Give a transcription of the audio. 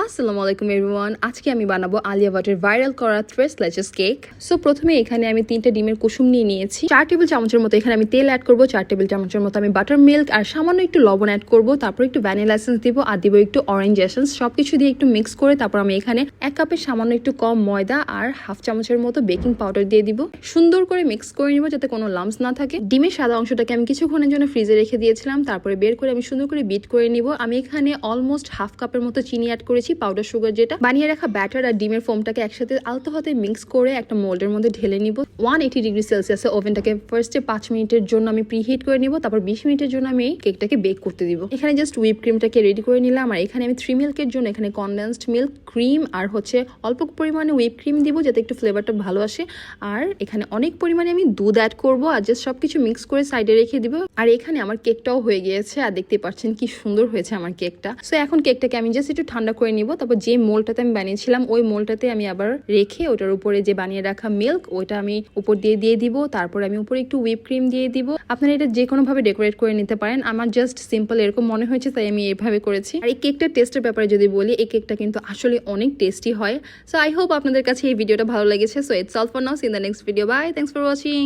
আসসালামু আলাইকুম এভরিওয়ান। আজকে আমি বানাবো আলিয়া ভাটের ভাইরাল করা থ্রেস লেচেস কেক। সো প্রথমে এখানে আমি 3টা ডিমের কুসুম নিয়ে নিয়েছি। 4 টেবিল চামচের মতো এখানে আমি তেল অ্যাড করব, 4 টেবিল চামচের মতো আমি বাটার মিল্ক আর সামান্য একটু লবণ অ্যাড করব, তারপর একটু ভ্যানিলা এসেন্স দিব আর দিব একটু অরেঞ্জ এসেন্স। সবকিছু দিয়ে একটু মিক্স করে তারপর আমি এখানে 1 কাপের সামান্য একটু কম ময়দা আর হাফ চামচের মতো বেকিং পাউডার দিয়ে দিব। সুন্দর করে মিক্স করে নিব যাতে কোনো লাম্পস না থাকে। ডিমের সাদা অংশটাকে আমি কিছুক্ষণের জন্য ফ্রিজে রেখে দিয়েছিলাম, তারপরে বের করে আমি সুন্দর করে বিট করে নিব। আমি এখানে অলমোস্ট হাফ কাপের মতো চিনি অ্যাড করেছি, পাউডার সুগার যেটা। বানিয়ে রাখা ব্যাটার আর ডিমের ফোমটাকে একসাথে আলতো হাতে মিক্স করে একটা মোল্ডের মধ্যে ঢেলে নিব। 180 ডিগ্রি সেলসিয়াসে ওভেনটাকে ফার্স্টে 5 মিনিটের জন্য আমি প্রিহিট করে নিব, তারপর 20 মিনিটের জন্য আমি কেকটাকে বেক করতে দিব। এখানে জাস্ট হুইপ ক্রিমটাকে রেডি করে নিলাম আর এখানে আমি 3 মিল্কের জন্য এখানে কনডেন্সড মিল্ক, ক্রিম আর অল্প পরিমাণে হুইপ ক্রিম দিব যাতে একটু ফ্লেভারটা ভালো আসে। আর এখানে অনেক পরিমাণে আমি দুধ অ্যাড করব আর জাস্ট সবকিছু মিক্স করে সাইডে রেখে দিব। আর এখানে আমার কেকটাও হয়ে গিয়েছে আর দেখতে পাচ্ছেন কি সুন্দর হয়েছে আমার কেকটা। সো এখন কেকটাকে আমি জাস্ট একটু ঠান্ডা করে নিব, তারপর যে মোল্ডটাতে আমি বানিয়েছিলাম ওই মোল্ডটাতে আমি আবার রেখে ওটার উপরে যে বানিয়ে রাখা মিল্ক ওইটা আমি উপর দিয়ে দিব। তারপর আমি উপরে একটু হুইপ ক্রিম দিয়ে দিব। আপনারা এটা যে কোনো ভাবে ডেকোরেট করে নিতে পারেন। আমার জাস্ট সিম্পল এরকম মনে হয়েছে তাই আমি এভাবে করেছি। আর এই কেকটার টেস্টের ব্যাপারে যদি বলি, এই কেকটা কিন্তু আসলে অনেক টেস্টি হয়। সো আই হোপ আপনাদের কাছে এই ভিডিওটা ভালো লেগেছে। So it's all for now, see in the next video. Bye, thanks for watching.